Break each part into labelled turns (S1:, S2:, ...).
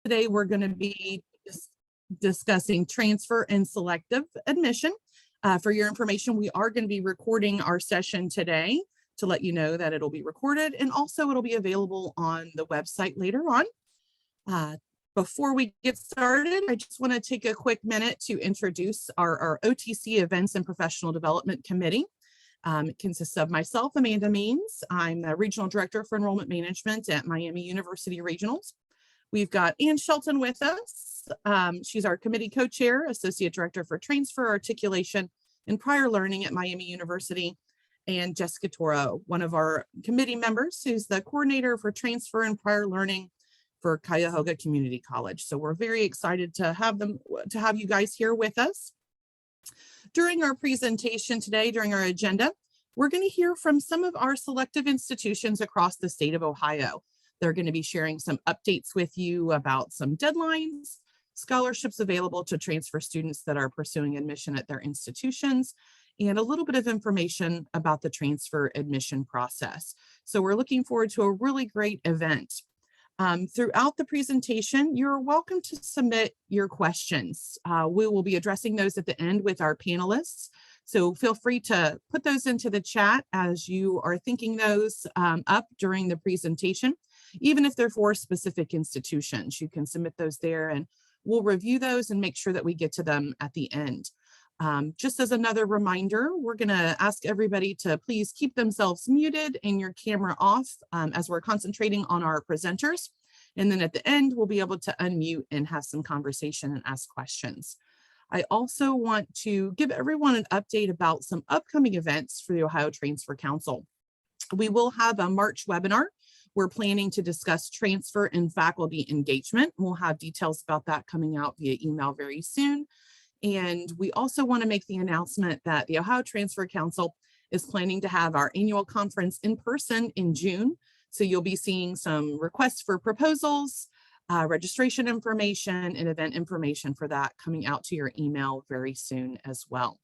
S1: Today, we're going to be discussing transfer and selective admission. For your information, we are going to be recording our session today to let you know that it'll be recorded, and also it'll be available on the website later on. Before we get started, I just want to take a quick minute to introduce our OTC Events and Professional Development Committee. It consists of myself, Amanda Means. I'm the Regional Director for Enrollment Management at Miami University Regionals. We've got Ann Shelton with us. She's our committee co-chair, Associate Director for Transfer, Articulation, and Prior Learning at Miami University. And Jessica Toro, one of our committee members, who's the coordinator for Transfer and Prior Learning for Cuyahoga Community College. So we're very excited to have you guys here with us. During our presentation today, during our agenda, we're going to hear from some of our selective institutions across the state of Ohio. They're going to be sharing some updates with you about some deadlines, scholarships available to transfer students that are pursuing admission at their institutions, and a little bit of information about the transfer admission process. So we're looking forward to a really great event. Throughout the presentation, you're welcome to submit your questions. We will be addressing those at the end with our panelists. So feel free to put those into the chat as you are thinking those up during the presentation. Even if they're for specific institutions, you can submit those there and we'll review those and make sure that we get to them at the end. Just as another reminder, we're going to ask everybody to please keep themselves muted and your camera off as we're concentrating on our presenters. And then at the end, we'll be able to unmute and have some conversation and ask questions. I also want to give everyone an update about some upcoming events for the Ohio Transfer Council. We will have a March webinar. We're planning to discuss transfer and faculty engagement. We'll have details about that coming out via email very soon. And we also want to make the announcement that the Ohio Transfer Council is planning to have our annual conference in person in June. So you'll be seeing some requests for proposals, registration information, and event information for that coming out to your email very soon as well.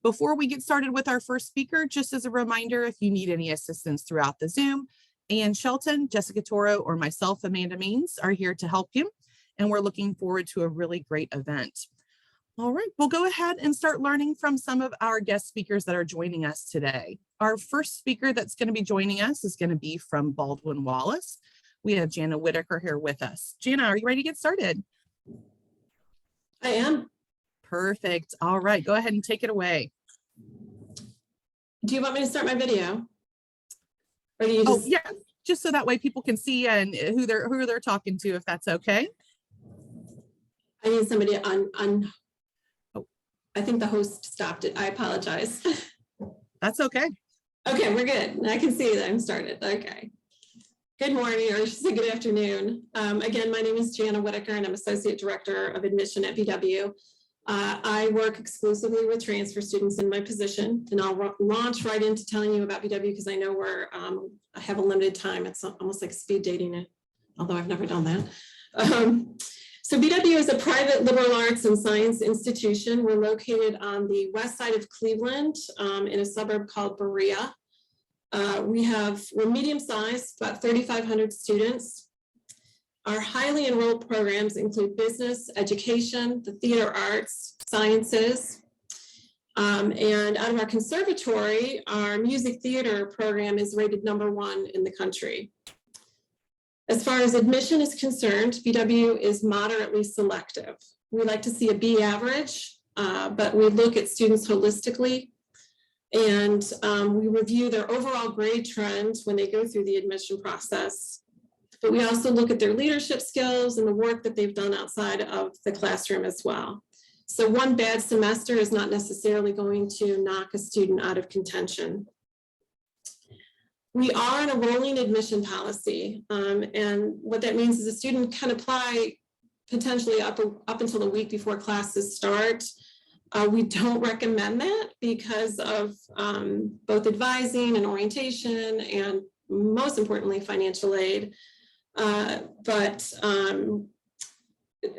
S1: Before we get started with our first speaker, just as a reminder, if you need any assistance throughout the Zoom, Ann Shelton, Jessica Toro, or myself, Amanda Means, are here to help you. And we're looking forward to a really great event. All right, we'll go ahead and start learning from some of our guest speakers that are joining us today. Our first speaker that's going to be joining us is going to be from Baldwin-Wallace. We have Jana Whitaker here with us. Jana, are you ready to get started?
S2: I am.
S1: Perfect. All right, go ahead and take it away.
S2: Do you want me to start my video? Or do you just...
S1: Oh, yeah, just so that way people can see and who they're talking to, if that's okay.
S2: I need somebody on. Oh, I think the host stopped it. I apologize.
S1: That's okay.
S2: Okay, we're good. I can see that I'm started. Okay. Good morning, or I should say good afternoon. Again, my name is Jana Whitaker, and I'm Associate Director of Admission at BW. I work exclusively with transfer students in my position, and I'll launch right into telling you about BW because I know I have a limited time. It's almost like speed dating it, although I've never done that. So BW is a private liberal arts and science institution. We're located on the west side of Cleveland in a suburb called Berea. We're medium-sized, about 3,500 students. Our highly enrolled programs include business, education, the theater arts, sciences, and out of our conservatory, our music theater program is rated #1 in the country. As far as admission is concerned, BW is moderately selective. We like to see a B average, but we look at students holistically, and we review their overall grade trends when they go through the admission process. But we also look at their leadership skills and the work that they've done outside of the classroom as well. So one bad semester is not necessarily going to knock a student out of contention. We are in a rolling admission policy, and what that means is a student can apply potentially up until the week before classes start. We don't recommend that because of both advising and orientation, and most importantly, financial aid. But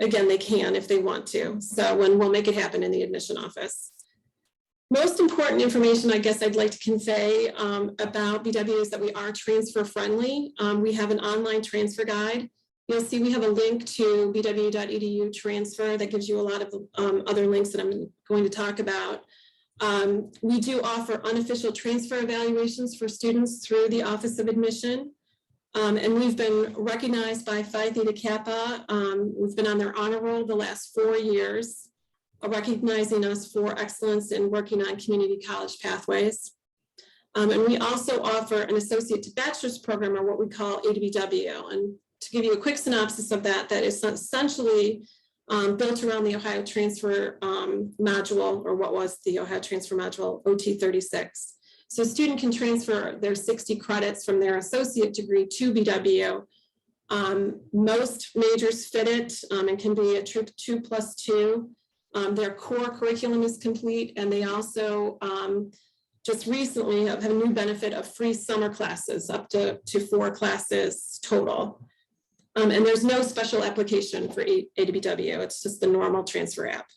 S2: again, they can if they want to. So we'll make it happen in the admission office. Most important information I guess I'd like to convey about BW is that we are transfer friendly. We have an online transfer guide You'll see we have a link to bw.edu transfer that gives you a lot of other links that I'm going to talk about. We do offer unofficial transfer evaluations for students through the Office of Admission. And we've been recognized by Phi Theta Kappa. We've been on their honor roll the last 4 years, recognizing us for excellence in working on community college pathways. And we also offer an associate to bachelor's program, or what we call ADBW. And to give you a quick synopsis of that, that is essentially built around the Ohio Transfer module, or what was the Ohio Transfer module, OT36. So a student can transfer their 60 credits from their associate degree to BW. Most majors fit it and can be a true 2+2. Their core curriculum is complete, and they also just recently have a new benefit of free summer classes, up to 4 classes total. And there's no special application for ADBW. It's just the normal transfer app.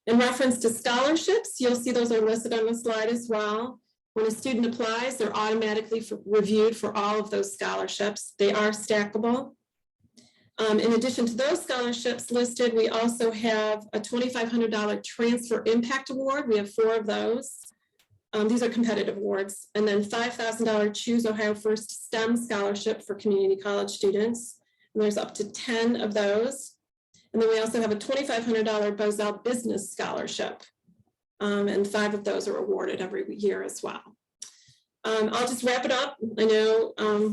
S2: In reference to scholarships, you'll see those are listed on the slide as well. When a student applies, they're automatically reviewed for all of those scholarships. They are stackable. In addition to those scholarships listed, we also have a $2,500 Transfer Impact Award. We have 4 of those. These are competitive awards. And then $5,000 Choose Ohio First STEM Scholarship for community college students. And there's up to 10 of those. And then we also have a $2,500 Bozell Business Scholarship. And 5 of those are awarded every year as well. I'll just wrap it up. I know,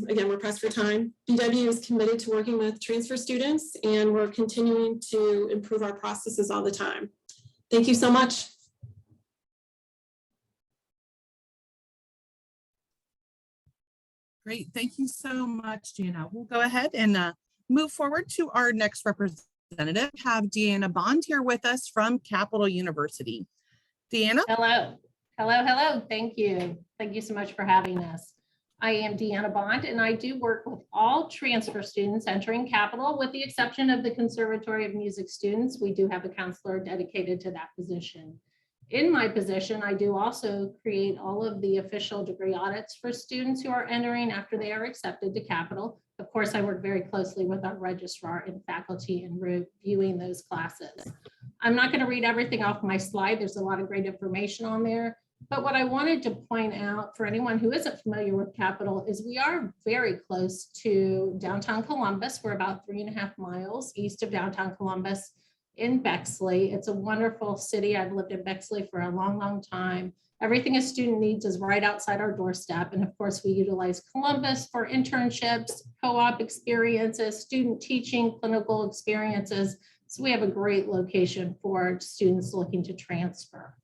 S2: again, we're pressed for time. BW is committed to working with transfer students, and we're continuing to improve our processes all the time. Thank you so much.
S1: Great. Thank you so much, Deanna. We'll go ahead and move forward to our next representative. Have Deanna Bond here with us from Capital University. Deanna?
S3: Hello. Hello, hello. Thank you. Thank you so much for having us. I am Deanna Bond, and I do work with all transfer students entering Capital, with the exception of the Conservatory of Music students. We do have a counselor dedicated to that position. In my position, I do also create all of the official degree audits for students who are entering after they are accepted to Capital. Of course, I work very closely with our registrar and faculty in reviewing those classes. I'm not going to read everything off my slide. There's a lot of great information on there. But what I wanted to point out for anyone who isn't familiar with Capital is we are very close to downtown Columbus. We're about 3.5 miles east of downtown Columbus in Bexley. It's a wonderful city. I've lived in Bexley for a long, long time. Everything a student needs is right outside our doorstep. And of course, we utilize Columbus for internships, co-op experiences, student teaching, clinical experiences. So we have a great location for students looking to transfer.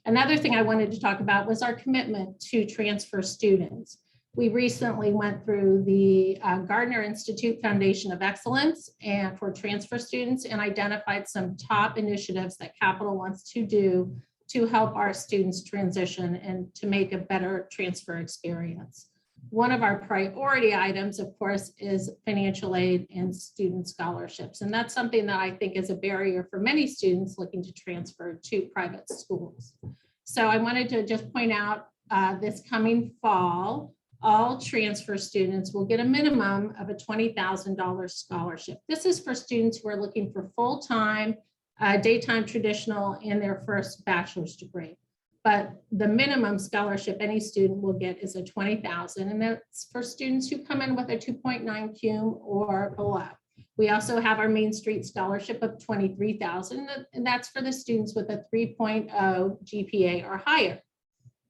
S3: Another thing I wanted to talk about was our commitment to transfer students. We recently went through the Gardner Institute Foundation of Excellence and for transfer students, and identified some top initiatives that Capital wants to do to help our students transition and to make a better transfer experience. One of our priority items, of course, is financial aid and student scholarships. And that's something that I think is a barrier for many students looking to transfer to private schools. So I wanted to just point out this coming fall, all transfer students will get a minimum of a $20,000 scholarship. This is for students who are looking for full-time, daytime traditional, and their first bachelor's degree. But the minimum scholarship any student will get is a $20,000, and that's for students who come in with a 2.9 cum or below. We also have our Main Street Scholarship of $23,000, and that's for the students with a 3.0 GPA or higher.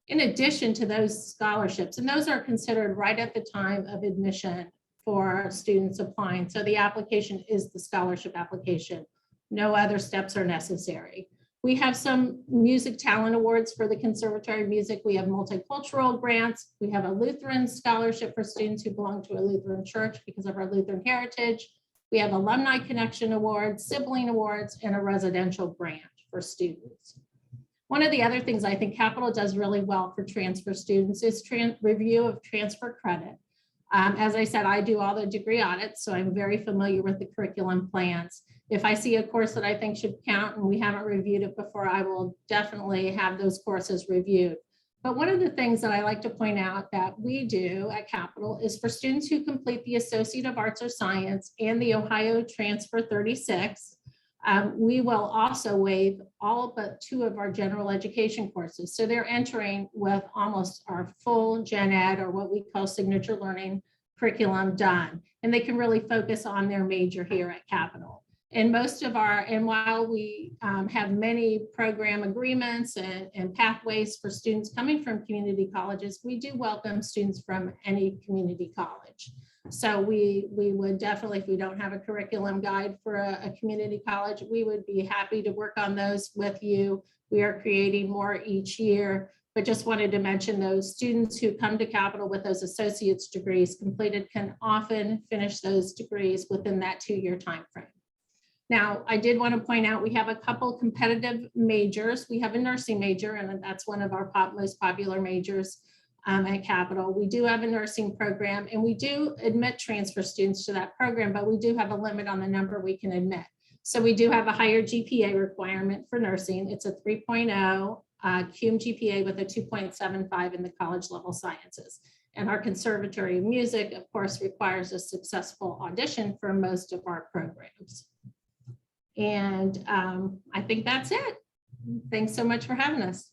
S3: In addition to those scholarships, and those are considered right at the time of admission for students applying. So the application is the scholarship application. No other steps are necessary. We have some music talent awards for the Conservatory of Music. We have multicultural grants. We have a Lutheran scholarship for students who belong to a Lutheran church because of our Lutheran heritage. We have alumni connection awards, sibling awards, and a residential grant for students. One of the other things I think Capital does really well for transfer students is review of transfer credit. As I said, I do all the degree audits, so I'm very familiar with the curriculum plans. If I see a course that I think should count and we haven't reviewed it before, I will definitely have those courses reviewed. But one of the things that I like to point out that we do at Capital is for students who complete the Associate of Arts or Science and the Ohio Transfer 36, we will also waive all but 2 of our general education courses. So they're entering with almost our full gen ed, or what we call signature learning curriculum, done. And they can really focus on their major here at Capital. And while we have many program agreements and pathways for students coming from community colleges, we do welcome students from any community college. So we would definitely, if we don't have a curriculum guide for a community college, we would be happy to work on those with you. We are creating more each year, but just wanted to mention those students who come to Capital with those associate's degrees completed can often finish those degrees within that 2-year time frame. Now, I did want to point out, we have a couple competitive majors. We have a nursing major, and that's one of our most popular majors at Capital. We do have a nursing program, and we do admit transfer students to that program, but we do have a limit on the number we can admit. So we do have a higher GPA requirement for nursing. It's a 3.0 cum GPA with a 2.75 in the college level sciences. And our Conservatory of Music, of course, requires a successful audition for most of our programs. And I think that's it. Thanks so much for having us.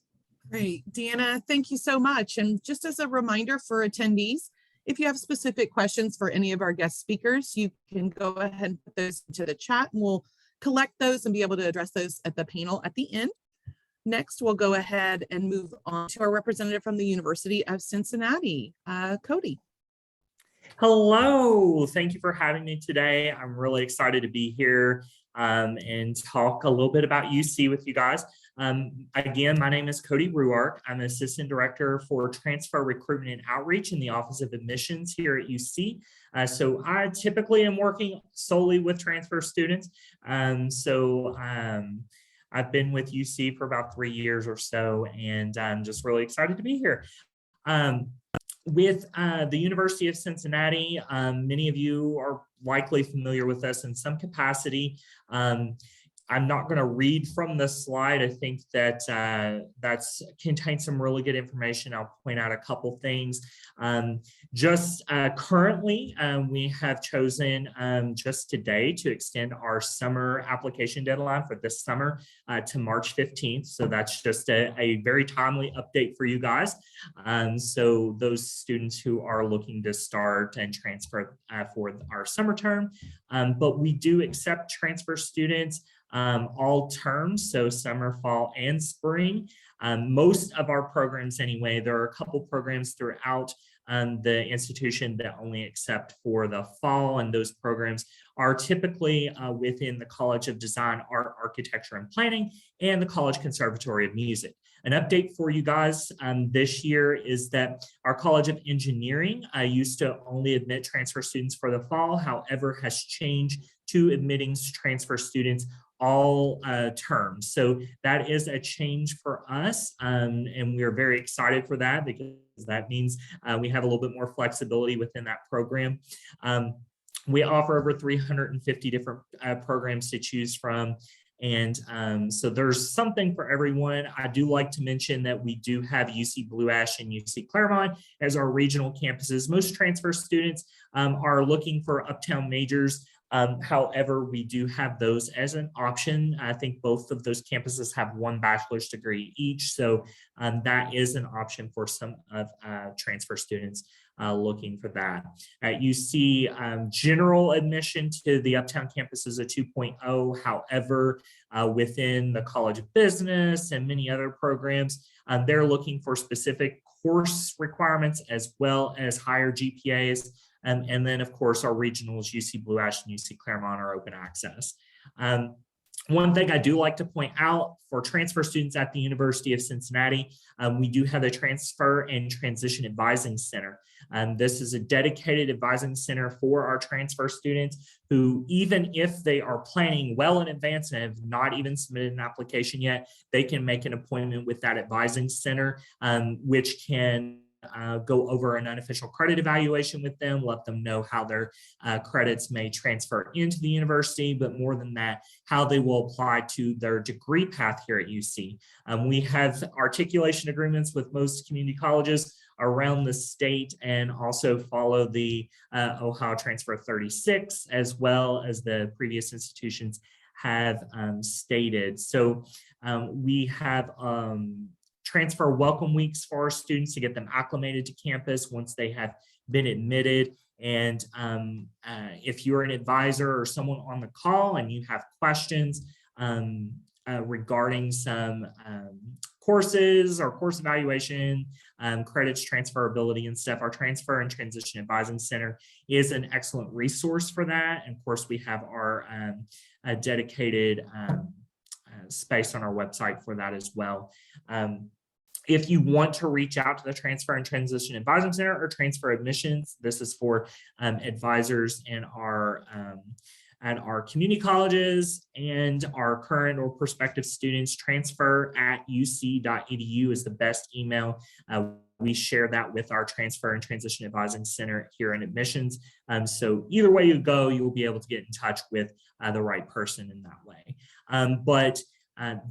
S1: Great, Deanna, thank you so much. And just as a reminder for attendees, if you have specific questions for any of our guest speakers, you can go ahead and put those into the chat, and we'll collect those and be able to address those at the panel at the end. Next, we'll go ahead and move on to our representative from the University of Cincinnati, Cody.
S4: Hello, thank you for having me today. I'm really excited to be here and talk a little bit about UC with you guys. Again, my name is Cody Ruark. I'm Assistant Director for Transfer Recruitment and Outreach in the Office of Admissions here at UC. So I typically am working solely with transfer students. I've been with UC for about 3 years or so, and I'm just really excited to be here. With the University of Cincinnati, many of you are likely familiar with us in some capacity. I'm not going to read from the slide. I think that that's contains some really good information. I'll point out a couple things. Currently, we have chosen just today to extend our summer application deadline for this summer to March 15th. So that's just a very timely update for you guys. So those students who are looking to start and transfer for our summer term, but we do accept transfer students all terms, so summer, fall, and spring. Most of our programs anyway, there are a couple programs throughout the institution that only accept for the fall, and those programs are typically within the College of Design, Art, Architecture, and Planning and the College Conservatory of Music. An update for you guys this year is that our College of Engineering used to only admit transfer students for the fall, however, has changed to admitting transfer students all terms. So that is a change for us, and we are very excited for that, because that means we have a little bit more flexibility within that program. We offer over 350 different programs to choose from. And so there's something for everyone. I do like to mention that we do have UC Blue Ash and UC Claremont as our regional campuses. Most transfer students are looking for uptown majors. However, we do have those as an option. I think both of those campuses have 1 bachelor's degree each. So that is an option for some of transfer students looking for that. At UC, general admission to the uptown campus is a 2.0. However, within the College of Business and many other programs, they're looking for specific course requirements as well as higher GPAs. And then, of course, our regionals, UC Blue Ash and UC Claremont, are open access. One thing I do like to point out for transfer students at the University of Cincinnati, we do have a Transfer and Transition Advising Center. This is a dedicated advising center for our transfer students who, even if they are planning well in advance and have not even submitted an application yet, they can make an appointment with that advising center, which can go over an unofficial credit evaluation with them, let them know how their credits may transfer into the university, but more than that, how they will apply to their degree path here at UC. We have articulation agreements with most community colleges around the state and also follow the Ohio Transfer 36, as well as the previous institutions have stated. So we have transfer welcome weeks for our students to get them acclimated to campus once they have been admitted. And if you're an advisor or someone on the call and you have questions regarding some courses or course evaluation, credits transferability and stuff, our Transfer and Transition Advising Center is an excellent resource for that. And of course, we have our dedicated space on our website for that as well. If you want to reach out to the Transfer and Transition Advising Center or Transfer Admissions, this is for advisors in our at our community colleges and our current or prospective students. transfer@uc.edu is the best email. We share that with our Transfer and Transition Advising Center here in admissions. So either way you go, you will be able to get in touch with the right person in that way.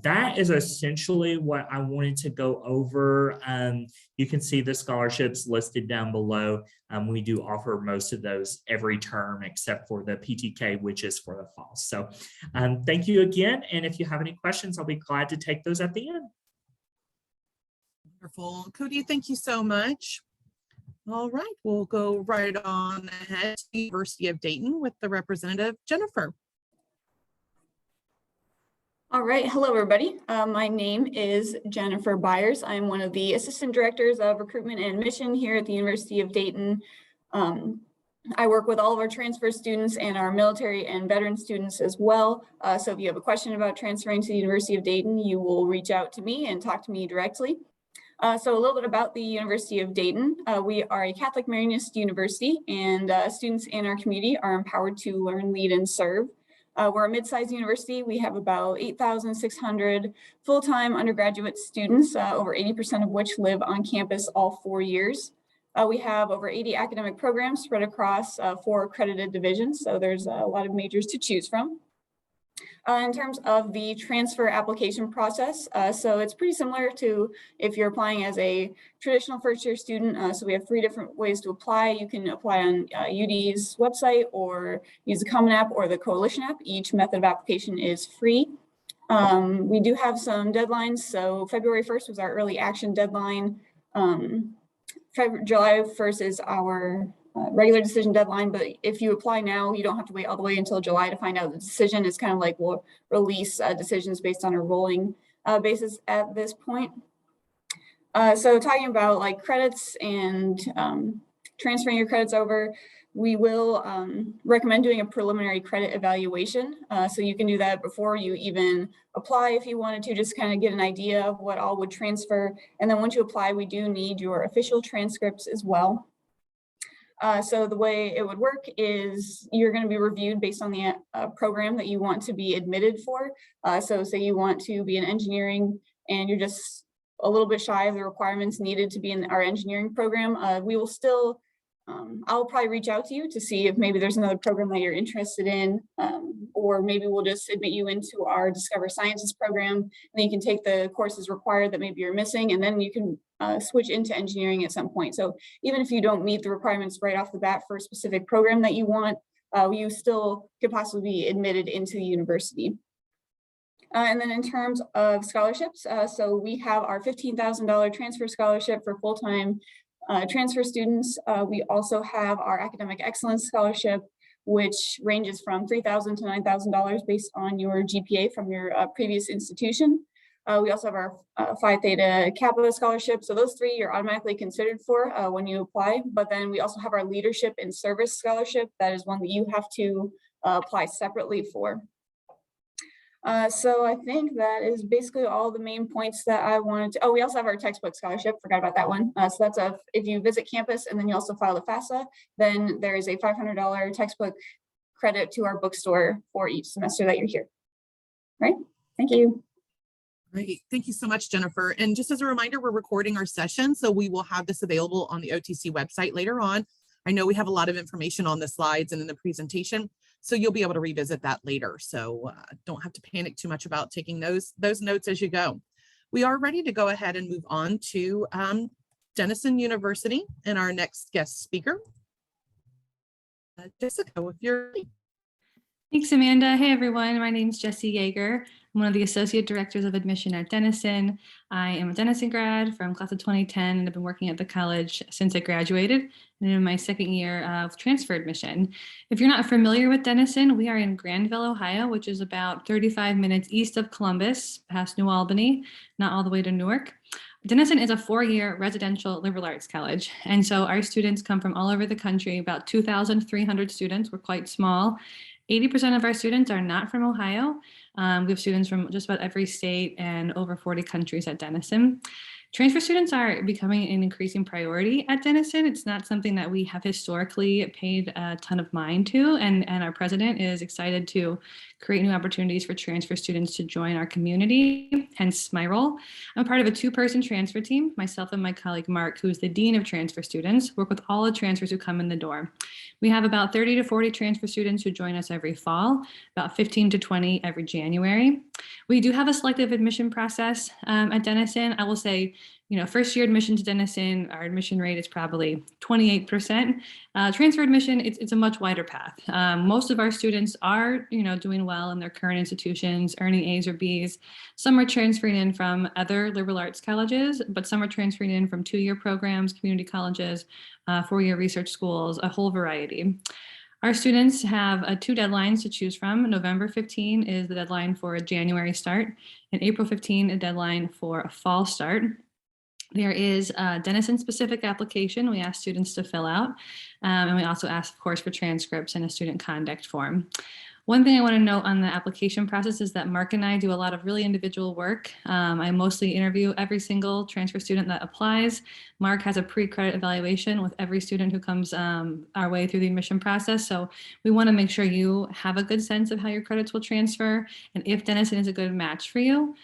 S4: That is essentially what I wanted to go over. You can see the scholarships listed down below. We do offer most of those every term except for the PTK, which is for the fall. So thank you again. And if you have any questions, I'll be glad to take those at the end.
S1: Wonderful. Cody, thank you so much. All right, we'll go right on ahead to the University of Dayton with the representative, Jennifer.
S5: All right, hello everybody. My name is Jennifer Byers. I'm one of the assistant directors of recruitment and admission here at the University of Dayton. I work with all of our transfer students and our military and veteran students as well. So if you have a question about transferring to the University of Dayton, you will reach out to me and talk to me directly. So a little bit about the University of Dayton. We are a Catholic Marianist university, and students in our community are empowered to learn, lead, and serve. We're a mid-sized university. We have about 8,600 full-time undergraduate students, over 80% of which live on campus all 4 years. We have over 80 academic programs spread across 4 accredited divisions, so there's a lot of majors to choose from. In terms of the transfer application process, so it's pretty similar to if you're applying as a traditional first-year student. So we have 3 different ways to apply. You can apply on UD's website or use the Common App or the Coalition app. Each method of application is free. We do have some deadlines. So February 1st was our early action deadline. July 1st is our regular decision deadline, but if you apply now, you don't have to wait all the way until July to find out the decision. It's kind of like we'll release decisions based on a rolling basis at this point. So talking about like credits and transferring your credits over, we will recommend doing a preliminary credit evaluation. So you can do that before you even apply if you wanted to, just kind of get an idea of what all would transfer. And then once you apply, we do need your official transcripts as well. So the way it would work is you're going to be reviewed based on the program that you want to be admitted for. So say you want to be in engineering and you're just a little bit shy of the requirements needed to be in our engineering program. We will still, I'll probably reach out to you to see if maybe there's another program that you're interested in, or maybe we'll just admit you into our Discover Sciences program, and then you can take the courses required that maybe you're missing, and then you can switch into engineering at some point. So even if you don't meet the requirements right off the bat for a specific program that you want, you still could possibly be admitted into the university. And then in terms of scholarships, so we have our $15,000 transfer scholarship for full-time transfer students. We also have our academic excellence scholarship, which ranges from $3,000 to $9,000 based on your GPA from your previous institution. We also have our Phi Theta Kappa scholarship. So those 3 you're automatically considered for when you apply. But then we also have our leadership and service scholarship. That is one that you have to apply separately for. So I think that is basically all the main points that I wanted to. Oh, we also have our textbook scholarship. Forgot about that one. So that's if you visit campus and then you also file the FAFSA, then there is a $500 textbook credit to our bookstore for each semester that you're here. Right? Thank you.
S1: Great. Thank you so much, Jennifer. And just as a reminder, we're recording our session, so we will have this available on the OTC website later on. I know we have a lot of information on the slides and in the presentation, so you'll be able to revisit that later. So don't have to panic too much about taking those notes as you go. We are ready to go ahead and move on to Denison University and our next guest speaker. Jessica, if you're ready.
S6: Thanks, Amanda. Hey, everyone. My name is Jessie Yeager. I'm one of the Associate Directors of Admission at Denison. I am a Denison grad from class of 2010 and I've been working at the college since I graduated and in my second year of transfer admission. If you're not familiar with Denison, we are in Granville, Ohio, which is about 35 minutes east of Columbus, past New Albany, not all the way to Newark. Denison is a 4-year residential liberal arts college. And so our students come from all over the country, about 2,300 students. We're quite small. 80% of our students are not from Ohio. We have students from just about every state and over 40 countries at Denison. Transfer students are becoming an increasing priority at Denison. It's not something that we have historically paid a ton of mind to, and our president is excited to create new opportunities for transfer students to join our community, hence my role. I'm part of a 2-person transfer team. Myself and my colleague Mark, who's the Dean of Transfer Students, work with all the transfers who come in the door. We have about 30 to 40 transfer students who join us every fall, about 15 to 20 every January. We do have a selective admission process at Denison. I will say, first year admission to Denison, our admission rate is probably 28%. Transfer admission, it's a much wider path. Most of our students are, doing well in their current institutions, earning A's or B's. Some are transferring in from other liberal arts colleges, but some are transferring in from 2-year programs, community colleges, 4-year research schools, a whole variety. Our students have 2 deadlines to choose from. November 15 is the deadline for a January start, and April 15 a deadline for a fall start. There is a Denison-specific application we ask students to fill out, and we also ask, of course, for transcripts and a student conduct form. One thing I want to note on the application process is that Mark and I do a lot of really individual work. I mostly interview every single transfer student that applies. Mark has a pre-credit evaluation with every student who comes our way through the admission process. So we want to make sure you have a good sense of how your credits will transfer and if Denison is a good match for you.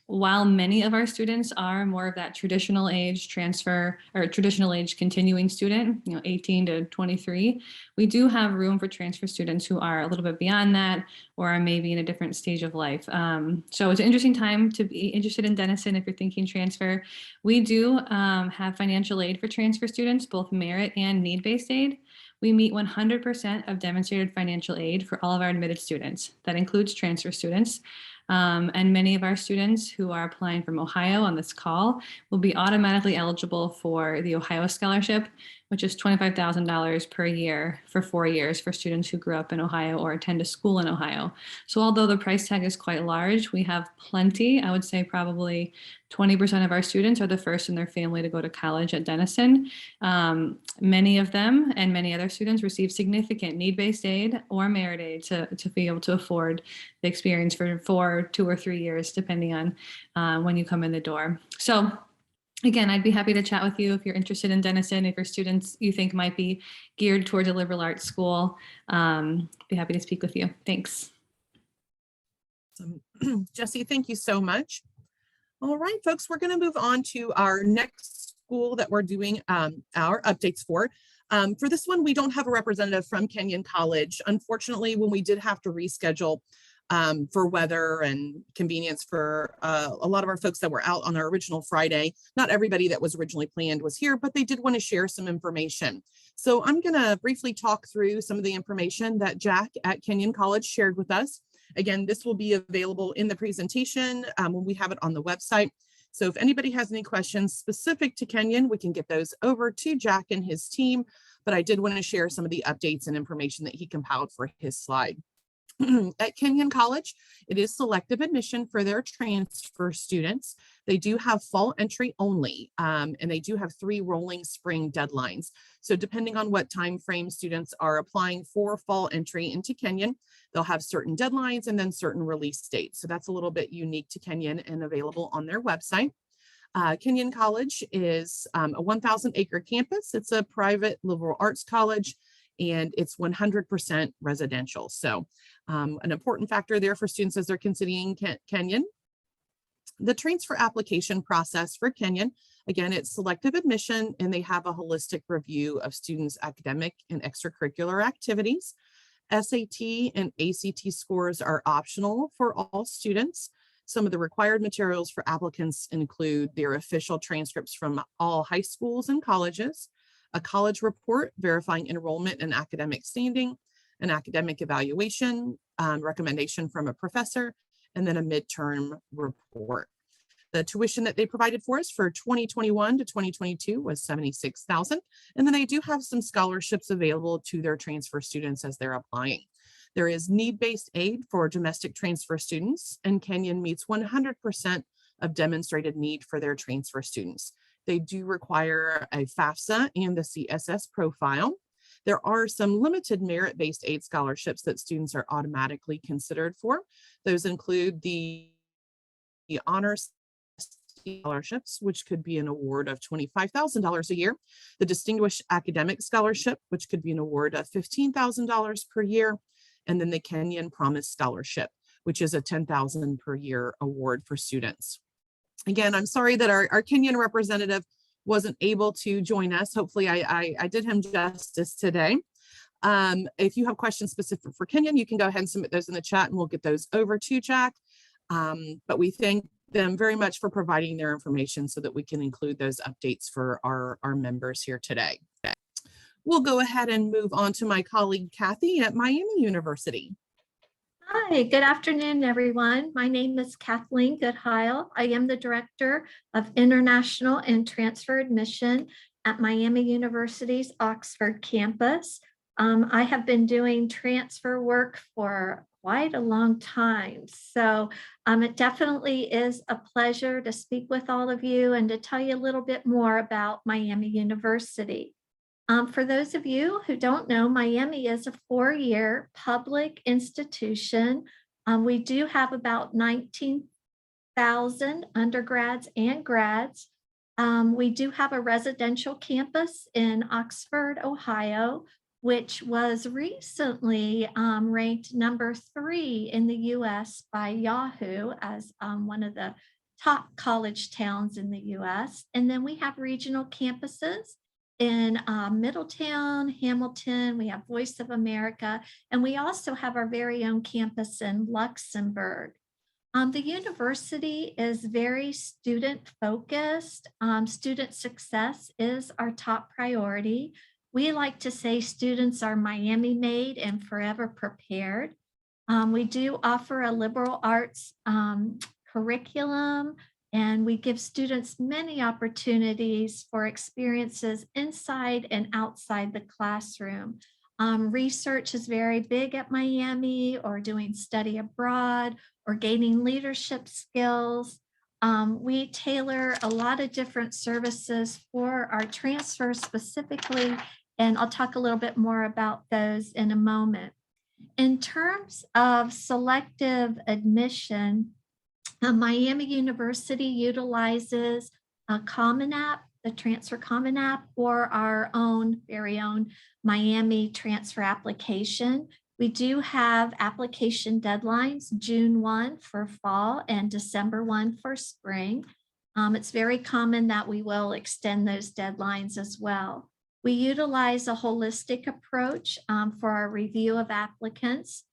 S6: While many of our students are more of that traditional age transfer or traditional age continuing student, 18 to 23, we do have room for transfer students who are a little bit beyond that or are maybe in a different stage of life. So it's an interesting time to be interested in Denison if you're thinking transfer. We do have financial aid for transfer students, both merit and need-based aid. We meet 100% of demonstrated financial aid for all of our admitted students. That includes transfer students. And many of our students who are applying from Ohio on this call will be automatically eligible for the Ohio Scholarship, which is $25,000 per year for 4 years for students who grew up in Ohio or attend a school in Ohio. So although the price tag is quite large, we have plenty. I would say probably 20% of our students are the first in their family to go to college at Denison. Many of them and many other students receive significant need-based aid or merit aid to be able to afford the experience for 2 or 3 years, depending on when you come in the door. So again, I'd be happy to chat with you if you're interested in Denison, if your students you think might be geared towards a liberal arts school. Be happy to speak with you. Thanks.
S1: Jessie, thank you so much. All right, folks, we're going to move on to our next school that we're doing our updates for. For this one, we don't have a representative from Kenyon College. Unfortunately, when we did have to reschedule for weather and convenience for a lot of our folks that were out on our original Friday, not everybody that was originally planned was here, but they did want to share some information. So I'm going to briefly talk through some of the information that Jack at Kenyon College shared with us. Again, this will be available in the presentation when we have it on the website. So if anybody has any questions specific to Kenyon, we can get those over to Jack and his team. But I did want to share some of the updates and information that he compiled for his slide. At Kenyon College, it is selective admission for their transfer students. They do have fall entry only, and they do have 3 rolling spring deadlines. So depending on what time frame students are applying for fall entry into Kenyon, they'll have certain deadlines and then certain release dates. So that's a little bit unique to Kenyon and available on their website. Kenyon College is a 1,000-acre campus. It's a private liberal arts college, and it's 100% residential. So an important factor there for students as they're considering Kenyon. The transfer application process for Kenyon, again, it's selective admission, and they have a holistic review of students' academic and extracurricular activities. SAT and ACT scores are optional for all students. Some of the required materials for applicants include their official transcripts from all high schools and colleges, a college report verifying enrollment and academic standing, an academic evaluation, recommendation from a professor, and then a midterm report. The tuition that they provided for us for 2021 to 2022 was $76,000. And then they do have some scholarships available to their transfer students as they're applying. There is need-based aid for domestic transfer students, and Kenyon meets 100% of demonstrated need for their transfer students. They do require a FAFSA and the CSS profile. There are some limited merit-based aid scholarships that students are automatically considered for. Those include the honors scholarships, which could be an award of $25,000 a year, the Distinguished Academic Scholarship, which could be an award of $15,000 per year, and then the Kenyon Promise Scholarship, which is a $10,000 per year award for students. Again, I'm sorry that our Kenyon representative wasn't able to join us. Hopefully I did him justice today. If you have questions specific for Kenyon, you can go ahead and submit those in the chat and we'll get those over to Jack. But we thank them very much for providing their information so that we can include those updates for our members here today. We'll go ahead and move on to my colleague Kathy at Miami University.
S7: Hi, good afternoon, everyone. My name is Kathleen Goodheil. I am the Director of International and Transfer Admission at Miami University's Oxford campus. I have been doing transfer work for quite a long time. So it definitely is a pleasure to speak with all of you and to tell you a little bit more about Miami University. For those of you who don't know, Miami is a four-year public institution. We do have about 19,000 undergrads and grads. We do have a residential campus in Oxford, Ohio, which was recently ranked number 3 in the US by Yahoo as one of the top college towns in the US. And then we have regional campuses in Middletown, Hamilton, we have Voice of America, and we also have our very own campus in Luxembourg. The university is very student focused. Student success is our top priority. We like to say students are Miami made and forever prepared. We do offer a liberal arts curriculum, and we give students many opportunities for experiences inside and outside the classroom. Research is very big at Miami, or doing study abroad, or gaining leadership skills. We tailor a lot of different services for our transfers specifically, and I'll talk a little bit more about those in a moment. In terms of selective admission, Miami University utilizes a Common App, the Transfer Common App, or our very own Miami Transfer application. We do have application deadlines, June 1 for fall and December 1 for spring. It's very common that we will extend those deadlines as well. We utilize a holistic approach for our review of applicants.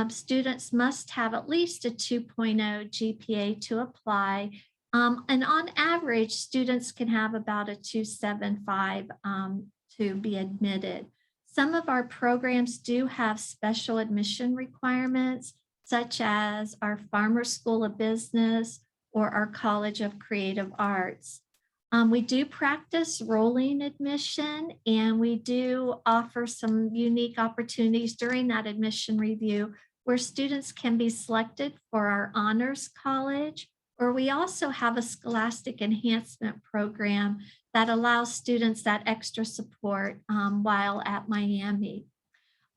S7: Students must have at least a 2.0 GPA to apply. And on average, students can have about a 2.75 to be admitted. Some of our programs do have special admission requirements, such as our Farmer School of Business or our College of Creative Arts. We do practice rolling admission, and we do offer some unique opportunities during that admission review where students can be selected for our honors college, or we also have a scholastic enhancement program that allows students that extra support while at Miami.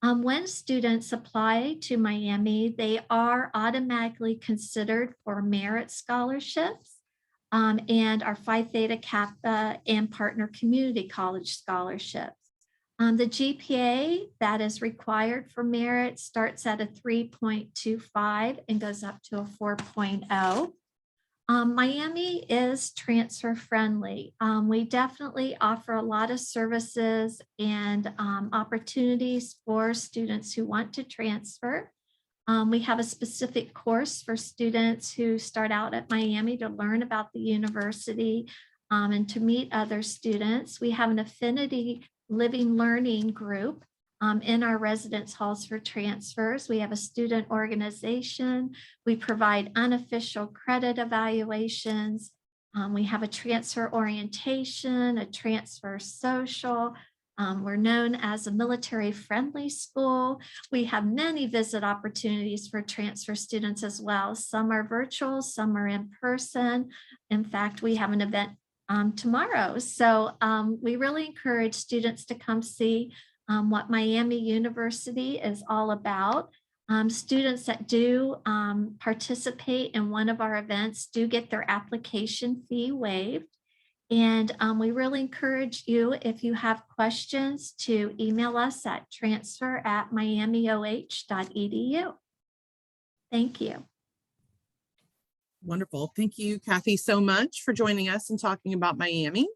S7: When students apply to Miami, they are automatically considered for merit scholarships and our Phi Theta Kappa and partner community college scholarships. The GPA that is required for merit starts at a 3.25 and goes up to a 4.0. Miami is transfer friendly. We definitely offer a lot of services and opportunities for students who want to transfer. We have a specific course for students who start out at Miami to learn about the university and to meet other students. We have an affinity living learning group in our residence halls for transfers. We have a student organization. We provide unofficial credit evaluations. We have a transfer orientation, a transfer social. We're known as a military-friendly school. We have many visit opportunities for transfer students as well. Some are virtual, some are in person. In fact, we have an event tomorrow. So we really encourage students to come see what Miami University is all about. Students that do participate in one of our events do get their application fee waived. And we really encourage you, if you have questions, to email us at transfer@miamioh.edu. Thank you.
S1: Wonderful. Thank you, Kathy, so much for joining us and talking about Miami.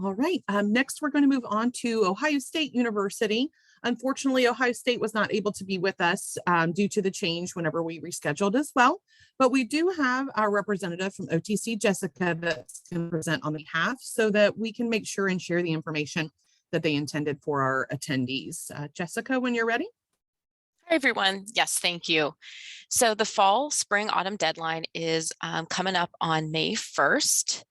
S1: All right, next we're going to move on to Ohio State University. Unfortunately, Ohio State was not able to be with us due to the change whenever we rescheduled as well. But we do have our representative from OTC, Jessica, that's going to present on behalf so that we can make sure and share the information that they intended for our attendees. Jessica, when you're ready.
S8: Hi, everyone. Yes, thank you. So the fall, spring, autumn deadline is coming up on May 1st.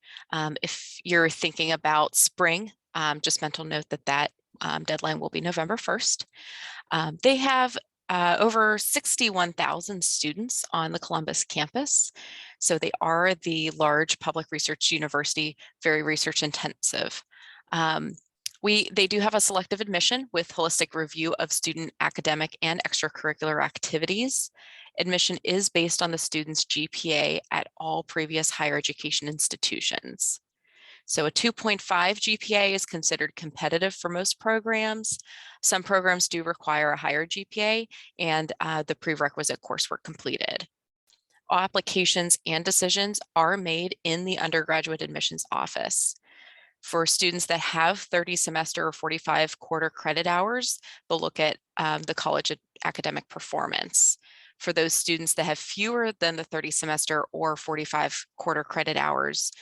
S8: If you're thinking about spring, just mental note that that deadline will be November 1st. They have over 61,000 students on the Columbus campus. So they are the large public research university, very research intensive. They do have a selective admission with holistic review of student academic and extracurricular activities. Admission is based on the student's GPA at all previous higher education institutions. So a 2.5 GPA is considered competitive for most programs. Some programs do require a higher GPA and the prerequisite coursework completed. All applications and decisions are made in the undergraduate admissions office. For students that have 30 semester or 45 quarter credit hours, they'll look at the college academic performance. For those students that have fewer than the 30 semester or 45 quarter credit hours,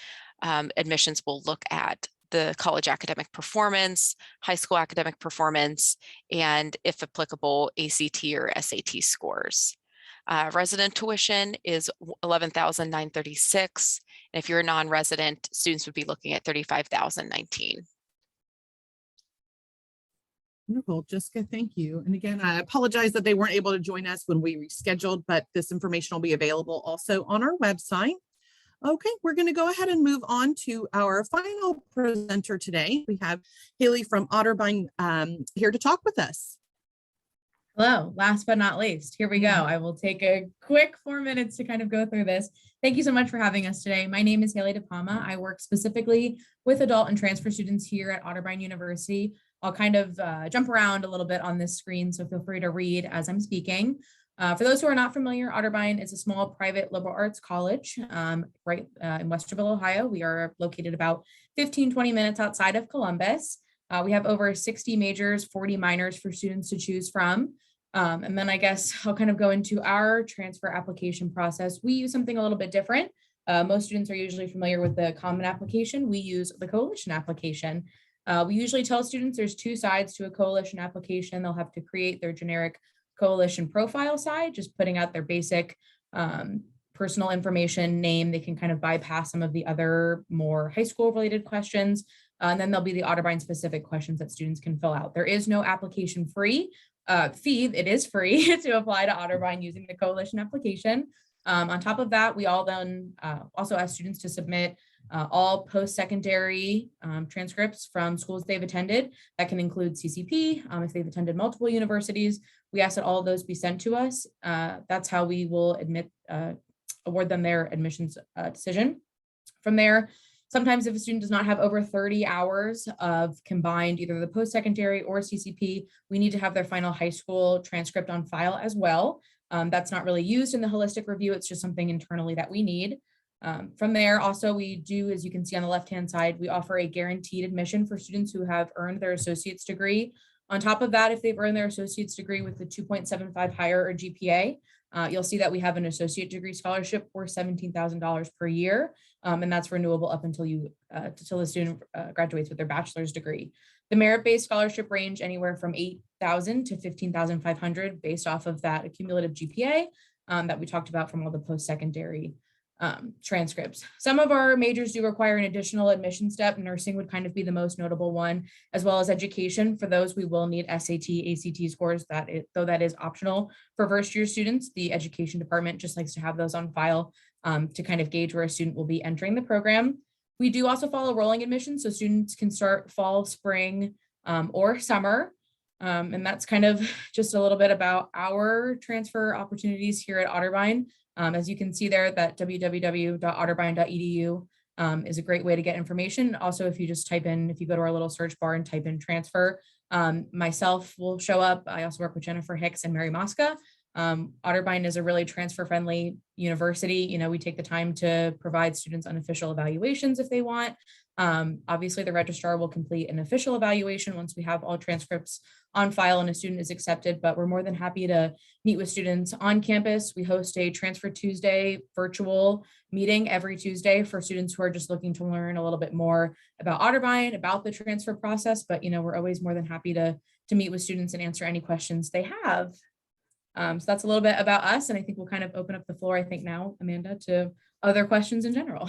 S8: admissions will look at the college academic performance, high school academic performance, and if applicable, ACT or SAT scores. Resident tuition is $11,936. And if you're a non-resident, students would be looking at $35,019.
S1: Wonderful, Jessica, thank you. And again, I apologize that they weren't able to join us when we rescheduled, but this information will be available also on our website. Okay, we're going to go ahead and move on to our final presenter today. We have Haley from OTTERBEIN here to talk with us.
S9: Hello, last but not least, here we go. I will take a quick 4 minutes to kind of go through this. Thank you so much for having us today. My name is Haley DePalma. I work specifically with adult and transfer students here at OTTERBEIN University. I'll kind of jump around a little bit on this screen, so feel free to read as I'm speaking. For those who are not familiar, OTTERBEIN is a small private liberal arts college right in Westerville, Ohio. We are located about 15-20 minutes outside of Columbus. We have over 60 majors, 40 minors for students to choose from. And then I guess I'll kind of go into our transfer application process. We use something a little bit different. Most students are usually familiar with the common application. We use the coalition application. We usually tell students there's two sides to a coalition application. They'll have to create their generic coalition profile side, just putting out their basic personal information, name. They can kind of bypass some of the other more high school related questions. And then there'll be the OTTERBEIN specific questions that students can fill out. There is no application fee. It is free to apply to OTTERBEIN using the coalition application. On top of that, we all then also ask students to submit all post-secondary transcripts from schools they've attended. That can include CCP, if they've attended multiple universities. We ask that all of those be sent to us. That's how we will award them their admissions decision. From there, Sometimes if a student does not have over 30 hours of combined either the post-secondary or CCP, we need to have their final high school transcript on file as well. That's not really used in the holistic review. It's just something internally that we need. From there, also, we do, as you can see on the left-hand side, we offer a guaranteed admission for students who have earned their associate's degree. On top of that, if they've earned their associate's degree with the 2.75 higher or GPA, you'll see that we have an associate degree scholarship for $17,000 per year, and that's renewable up until the student graduates with their bachelor's degree. The merit-based scholarship range anywhere from $8,000 to $15,500 based off of that accumulative GPA that we talked about from all the post-secondary transcripts. Some of our majors do require an additional admission step. Nursing would kind of be the most notable one, as well as education. For those, we will need SAT, ACT scores, though that is optional for first-year students. The education department just likes to have those on file to kind of gauge where a student will be entering the program. We do also follow rolling admission, so students can start fall, spring, or summer. And that's kind of just a little bit about our transfer opportunities here at Otterbein. As you can see there, that www.otterbein.edu is a great way to get information. Also, if you just type in, if you go to our little search bar and type in transfer, myself will show up. I also work with Jennifer Hicks and Mary Mosca. Otterbein is a really transfer-friendly university. You know, we take the time to provide students unofficial evaluations if they want. Obviously, the registrar will complete an official evaluation once we have all transcripts on file and a student is accepted, but we're more than happy to meet with students on campus. We host a Transfer Tuesday virtual meeting every Tuesday for students who are just looking to learn a little bit more about Otterbein, about the transfer process, but you know, we're always more than happy to meet with students and answer any questions they have. So that's a little bit about us, and I think we'll kind of open up the floor, I think now, Amanda, to other questions in general.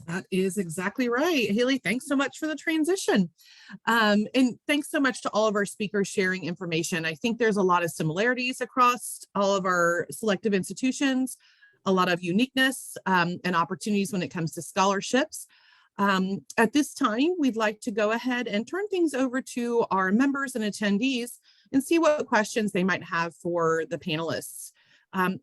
S1: That is exactly right. Haley, thanks so much for the transition. And thanks so much to all of our speakers sharing information. I think there's a lot of similarities across all of our selective institutions, a lot of uniqueness and opportunities when it comes to scholarships. At this time, we'd like to go ahead and turn things over to our members and attendees and see what questions they might have for the panelists.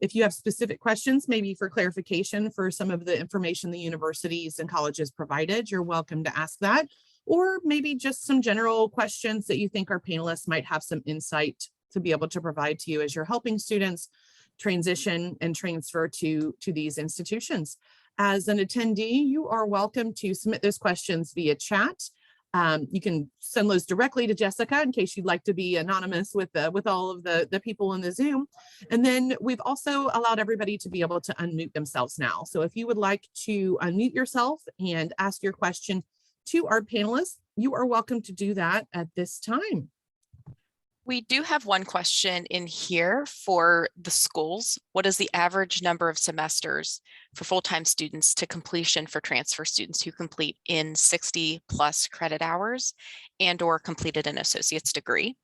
S1: If you have specific questions, maybe for clarification for some of the information the universities and colleges provided, you're welcome to ask that, or maybe just some general questions that you think our panelists might have some insight to be able to provide to you as you're helping students transition and transfer to these institutions. As an attendee, you are welcome to submit those questions via chat. You can send those directly to Jessica in case you'd like to be anonymous with all of the people in the Zoom. And then we've also allowed everybody to be able to unmute themselves now. So if you would like to unmute yourself and ask your question to our panelists, you are welcome to do that at this time.
S8: We do have one question in here for the schools. What is the average number of semesters for full-time students to completion for transfer students who complete in 60 plus credit hours and or completed an associate's degree?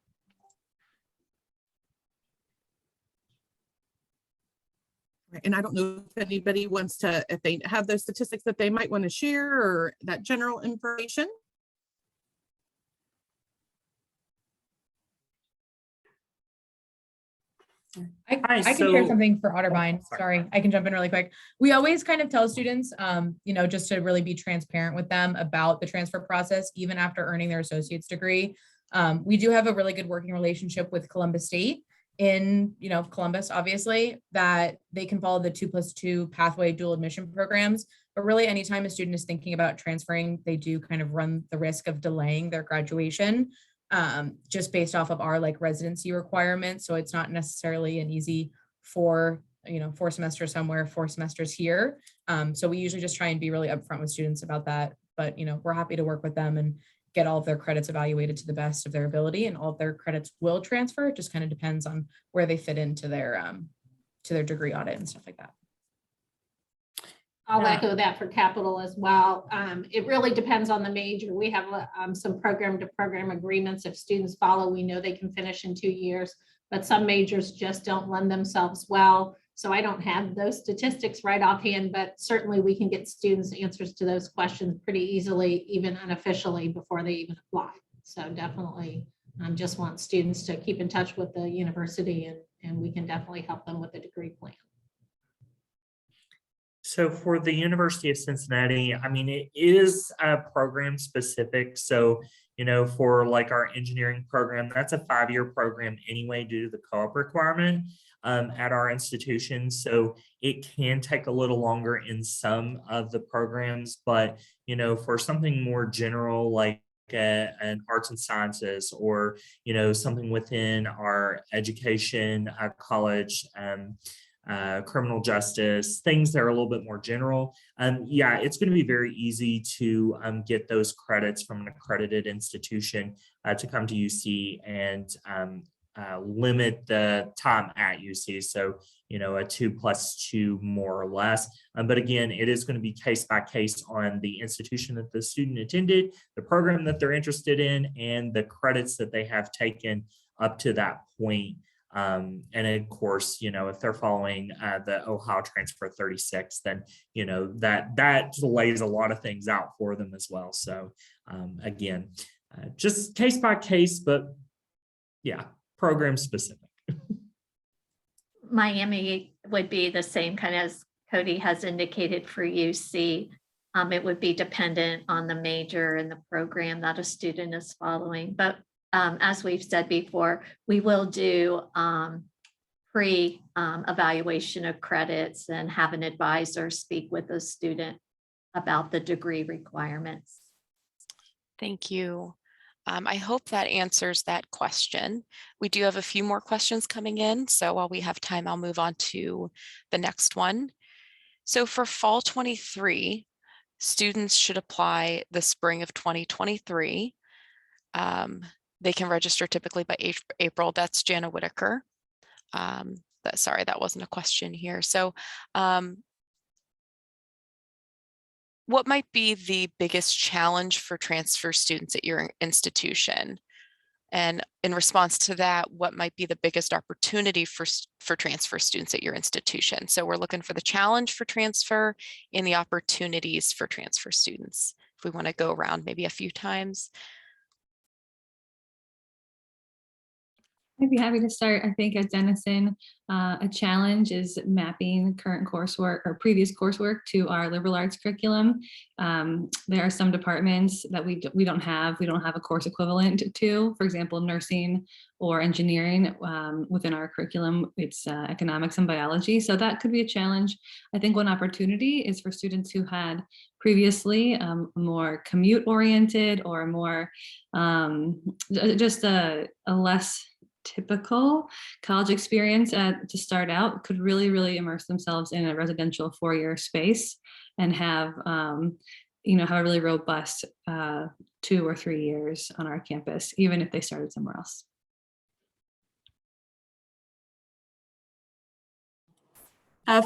S1: And I don't know if anybody wants to, if they have those statistics that they might want to share or that general information.
S9: I can share something for Otterbein. Sorry, I can jump in really quick. We always kind of tell students, you know, just to really be transparent with them about the transfer process, even after earning their associate's degree. We do have a really good working relationship with Columbus State in, you know, Columbus, obviously, that they can follow the 2+2 pathway dual admission programs. But really, anytime a student is thinking about transferring, they do kind of run the risk of delaying their graduation. Just based off of our like residency requirements. So it's not necessarily an easy 4 semesters somewhere, 4 semesters here. So we usually just try and be really upfront with students about that. But, you know, we're happy to work with them and get all of their credits evaluated to the best of their ability, and all of their credits will transfer. It just kind of depends on where they fit into their degree audit and stuff like that.
S3: I'll echo that for capital as well. It really depends on the major. We have some program to program agreements. If students follow, we know they can finish in 2 years, but some majors just don't lend themselves well. So I don't have those statistics right offhand, but certainly we can get students answers to those questions pretty easily, even unofficially, before they even apply. So definitely just want students to keep in touch with the university, and we can definitely help them with the degree plan.
S4: So for the University of Cincinnati, I mean, it is program specific. So, you know, for like our engineering program, that's a 5-year program anyway, due to the co-op requirement at our institution. So it can take a little longer in some of the programs, but, you know, for something more general, like an arts and sciences, or, you know, something within our education, college, criminal justice, things that are a little bit more general. Yeah, it's going to be very easy to get those credits from an accredited institution to come to UC and limit the time at UC. So, you know, a 2+2 more or less. But again, it is going to be case by case on the institution that the student attended, the program that they're interested in, and the credits that they have taken up to that point. And of course, you know, if they're following the Ohio Transfer 36, then, you know, that lays a lot of things out for them as well. So again, just case by case, but yeah, program specific.
S7: Miami would be the same kind as Cody has indicated for UC. It would be dependent on the major and the program that a student is following. But as we've said before, we will do pre-evaluation of credits and have an advisor speak with the student about the degree requirements.
S8: Thank you. I hope that answers that question. We do have a few more questions coming in, so while we have time, I'll move on to the next one. So for fall 23, students should apply the spring of 2023. They can register typically by April. That's Jana Whitaker. Sorry, that wasn't a question here. So what might be the biggest challenge for transfer students at your institution? And in response to that, what might be the biggest opportunity for transfer students at your institution? So we're looking for the challenge for transfer and the opportunities for transfer students. If we want to go around maybe a few times.
S6: I'd be happy to start. I think at Denison, a challenge is mapping current coursework or previous coursework to our liberal arts curriculum. There are some departments that we don't have a course equivalent to, for example, nursing or engineering. Within our curriculum, it's economics and biology. So that could be a challenge. I think one opportunity is for students who had previously more commute oriented or more just a less typical college experience to start out, could really immerse themselves in a residential 4-year space and have have a really robust 2 or 3 years on our campus, even if they started somewhere else.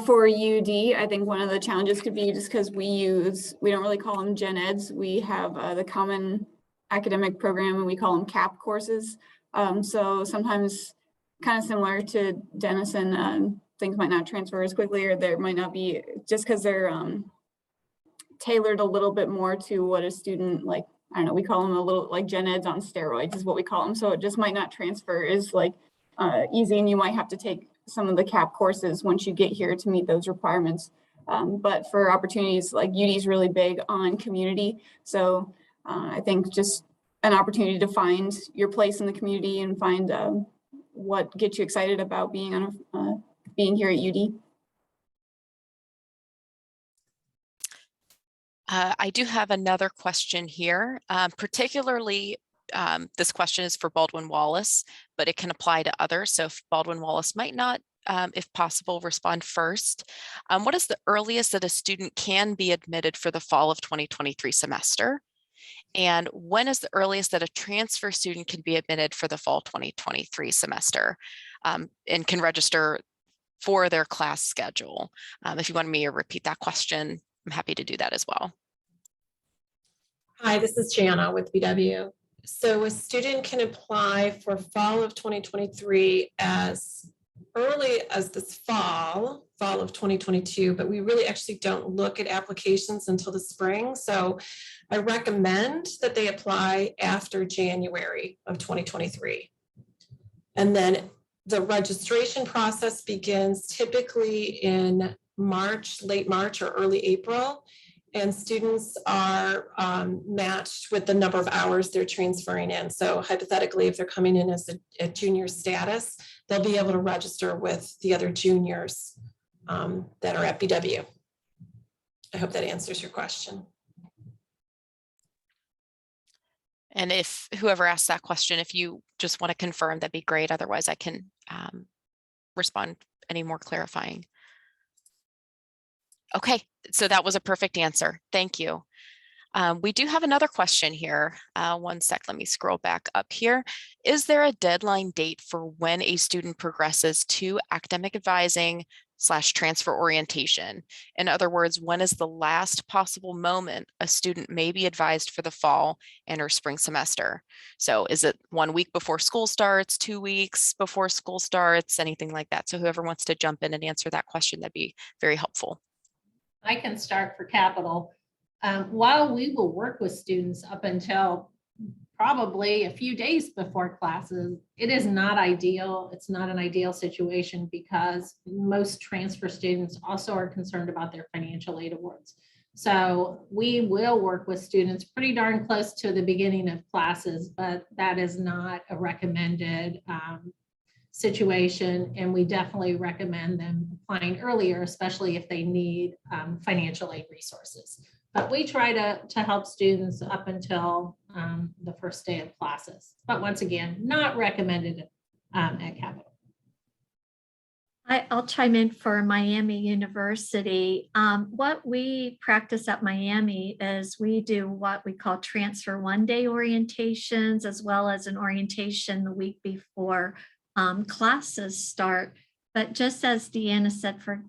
S5: For UD, I think one of the challenges could be just because we don't really call them gen eds. We have the common academic program and we call them CAP courses. So sometimes kind of similar to Denison, things might not transfer as quickly, or there might not be, just because they're tailored a little bit more to what a student, like, I don't know, we call them a little like gen eds on steroids is what we call them. So it just might not transfer as like easy, and you might have to take some of the CAP courses once you get here to meet those requirements. But for opportunities, like UD is really big on community. So I think just an opportunity to find your place in the community and find what gets you excited about being here at UD.
S8: I do have another question here, particularly this question is for Baldwin-Wallace, but it can apply to others. So if Baldwin-Wallace might not, if possible, respond first. What is the earliest that a student can be admitted for the fall of 2023 semester? And when is the earliest that a transfer student can be admitted for the fall 2023 semester and can register for their class schedule? If you want me to repeat that question, I'm happy to do that as well.
S2: Hi, this is Jana with BW. So a student can apply for fall of 2023 as early as this fall of 2022, but we really actually don't look at applications until the spring. So I recommend that they apply after January of 2023. And then the registration process begins typically in March, late March or early April. And students are matched with the number of hours they're transferring in. So hypothetically, if they're coming in as a junior status, they'll be able to register with the other juniors that are at BW. I hope that answers your question.
S8: And if whoever asked that question, if you just want to confirm, that'd be great. Otherwise, I can respond any more clarifying. Okay, so that was a perfect answer. Thank you. We do have another question here. One sec, let me scroll back up here. Is there a deadline date for when a student progresses to academic advising / transfer orientation? In other words, when is the last possible moment a student may be advised for the fall and or spring semester? So is it 1 week before school starts, 2 weeks before school starts, anything like that? So whoever wants to jump in and answer that question, that'd be very helpful.
S3: I can start for capital. While we will work with students up until probably a few days before classes, it is not ideal. It's not an ideal situation because most transfer students also are concerned about their financial aid awards. So we will work with students pretty darn close to the beginning of classes, but that is not a recommended situation. And we definitely recommend them applying earlier, especially if they need financial aid resources. But we try to help students up until the first day of classes. But once again, not recommended at Capital.
S7: I'll chime in for Miami University. What we practice at Miami is we do what we call transfer 1-day orientations, as well as an orientation the week before classes start. But just as Deanna said for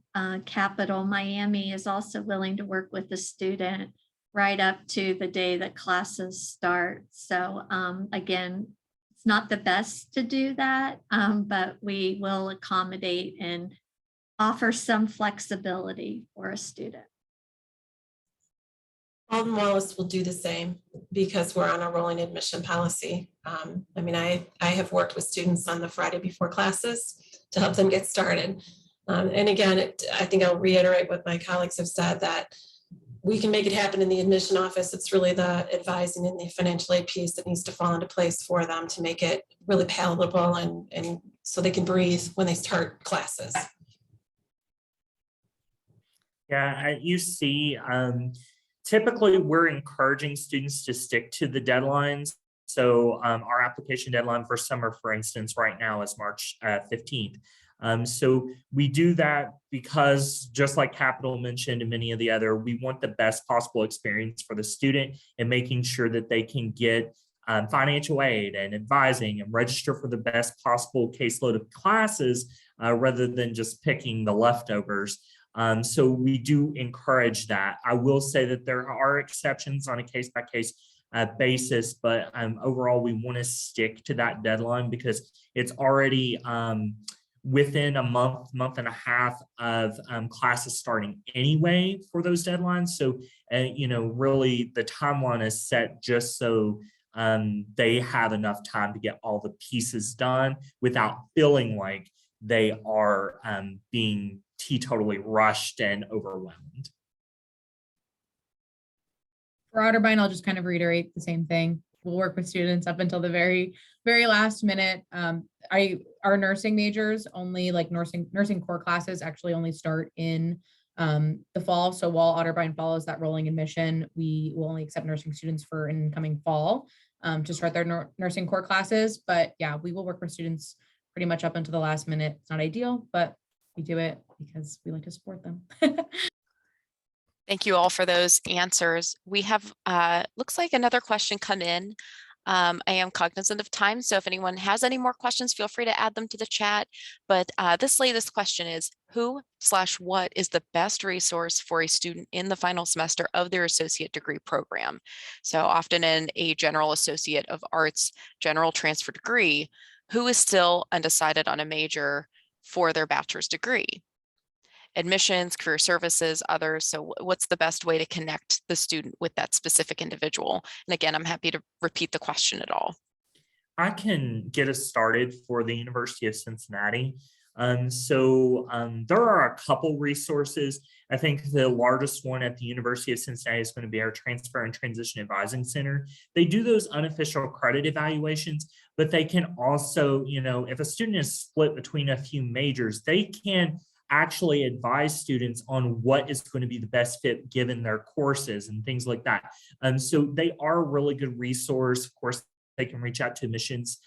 S7: Capital, Miami is also willing to work with the student right up to the day that classes start. So again, it's not the best to do that, but we will accommodate and offer some flexibility for a student.
S2: Alton Wallace will do the same because we're on a rolling admission policy. I mean, I have worked with students on the Friday before classes to help them get started. And again, I think I'll reiterate what my colleagues have said, that we can make it happen in the admission office. It's really the advising and the financial aid piece that needs to fall into place for them to make it really palatable and so they can breathe when they start classes.
S4: Yeah, at UC, typically we're encouraging students to stick to the deadlines. So our application deadline for summer, for instance, right now is March 15th. So we do that because, just like Capital mentioned and many of the other, we want the best possible experience for the student and making sure that they can get financial aid and advising and register for the best possible caseload of classes rather than just picking the leftovers. So we do encourage that. I will say that there are exceptions on a case-by-case basis, but overall we want to stick to that deadline because it's already within a month and a half of classes starting anyway for those deadlines. So, you know, really the timeline is set just so they have enough time to get all the pieces done without feeling like they are being teetotally rushed and overwhelmed.
S9: For OTTERBEIN, I'll just kind of reiterate the same thing. We'll work with students up until the very last minute. Our nursing majors only, like nursing core classes, actually only start in the fall. So while OTTERBEIN follows that rolling admission, we will only accept nursing students for incoming fall to start their nursing core classes. But yeah, we will work with students pretty much up until the last minute. It's not ideal, but we do it because we like to support them.
S8: Thank you all for those answers. We have, looks like another question come in. I am cognizant of time, so if anyone has any more questions, feel free to add them to the chat. But this latest question is, who/what is the best resource for a student in the final semester of their associate degree program? So often in a general associate of arts, general transfer degree, who is still undecided on a major for their bachelor's degree? Admissions, career services, others. So what's the best way to connect the student with that specific individual? And again, I'm happy to repeat the question at all.
S4: I can get us started for the University of Cincinnati. There are a couple resources. I think the largest one at the University of Cincinnati is going to be our Transfer and Transition Advising Center. They do those unofficial credit evaluations, but they can also, if a student is split between a few majors, they can actually advise students on what is going to be the best fit given their courses and things like that. So they are a really good resource. Of course, they can reach out to admissions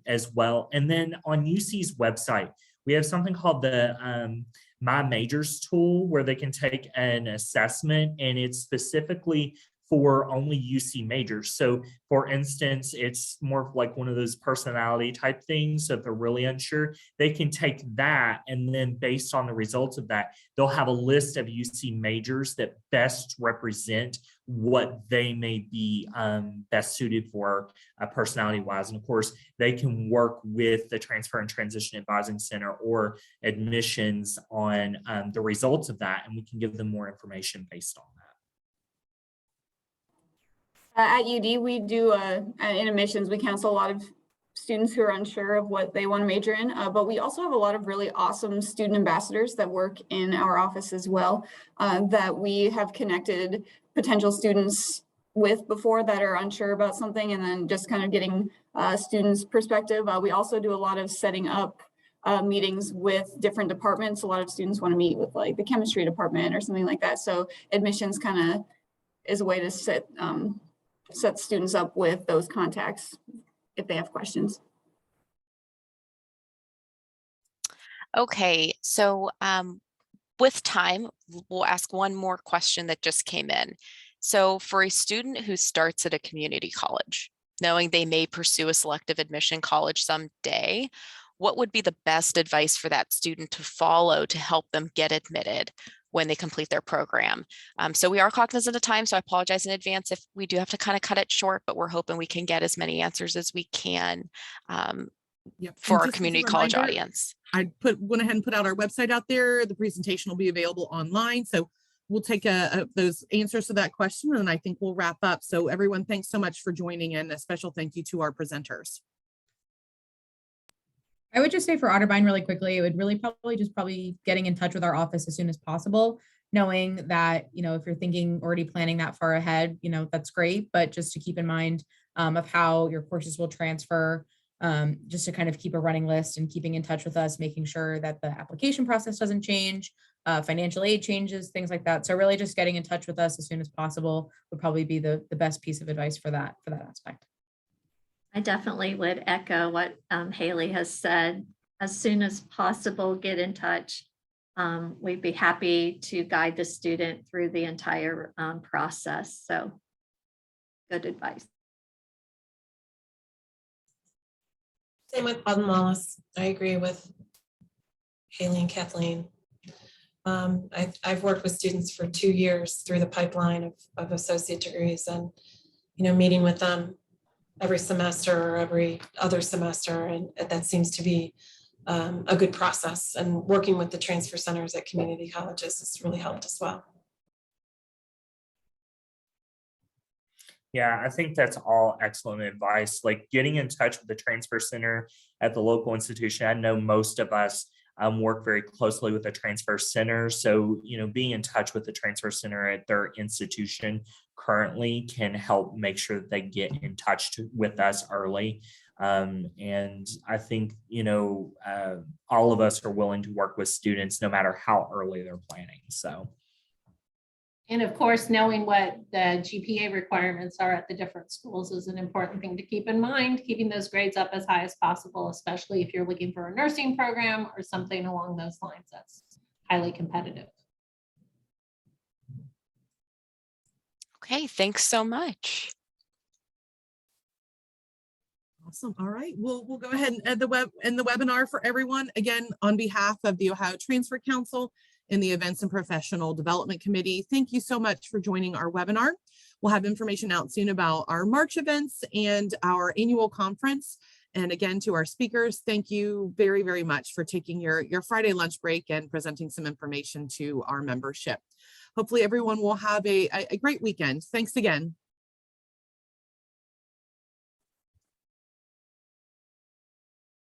S4: as well. And then on UC's website, we have something called the My Majors tool, where they can take an assessment, and it's specifically for only UC majors. So for instance, it's more like one of those personality type things. So if they're really unsure, they can take that, and then based on the results of that, they'll have a list of UC majors that best represent what they may be best suited for personality wise. And of course, they can work with the Transfer and Transition Advising Center or admissions on the results of that, and we can give them more information based on that.
S5: At UD, we do, in admissions, we counsel a lot of students who are unsure of what they want to major in, but we also have a lot of really awesome student ambassadors that work in our office as well, that we have connected potential students with before that are unsure about something, and then just kind of getting students' perspective. We also do a lot of setting up meetings with different departments. A lot of students want to meet with like the chemistry department or something like that. So admissions kind of is a way to set students up with those contacts if they have questions.
S8: Okay, so with time, we'll ask one more question that just came in. So for a student who starts at a community college, knowing they may pursue a selective admission college someday, what would be the best advice for that student to follow to help them get admitted when they complete their program? So we are cognizant of time, so I apologize in advance if we do have to kind of cut it short, but we're hoping we can get as many answers as we can for our community college audience.
S1: I went ahead and put out our website out there. The presentation will be available online. So we'll take those answers to that question, and I think we'll wrap up. So everyone, thanks so much for joining, and a special thank you to our presenters.
S9: I would just say for OTTERBEIN really quickly, it would really probably getting in touch with our office as soon as possible, knowing that, if you're thinking already planning that far ahead, that's great, but just to keep in mind of how your courses will transfer, just to kind of keep a running list and keeping in touch with us, making sure that the application process doesn't change, financial aid changes, things like that. So really just getting in touch with us as soon as possible would probably be the best piece of advice for that aspect.
S7: I definitely would echo what Haley has said. As soon as possible, get in touch. We'd be happy to guide the student through the entire process. So good advice.
S2: Same with Bob and Wallace. I agree with Haley and Kathleen. I've worked with students for 2 years through the pipeline of associate degrees, and meeting with them every semester or every other semester, and that seems to be a good process. And working with the transfer centers at community colleges has really helped as well.
S4: Yeah, I think that's all excellent advice. Like getting in touch with the transfer center at the local institution. I know most of us work very closely with the transfer center. So, being in touch with the transfer center at their institution currently can help make sure that they get in touch with us early. And I think, all of us are willing to work with students no matter how early they're planning. So.
S3: And of course, knowing what the GPA requirements are at the different schools is an important thing to keep in mind, keeping those grades up as high as possible, especially if you're looking for a nursing program or something along those lines that's highly competitive.
S8: Okay, thanks so much.
S1: Awesome. All right, we'll go ahead and end the webinar for everyone. Again, on behalf of the Ohio Transfer Council and the Events and Professional Development Committee, thank you so much for joining our webinar. We'll have information out soon about our March events and our annual conference. And again, to our speakers, thank you very, very much for taking your Friday lunch break and presenting some information to our membership. Hopefully everyone will have a great weekend. Thanks again.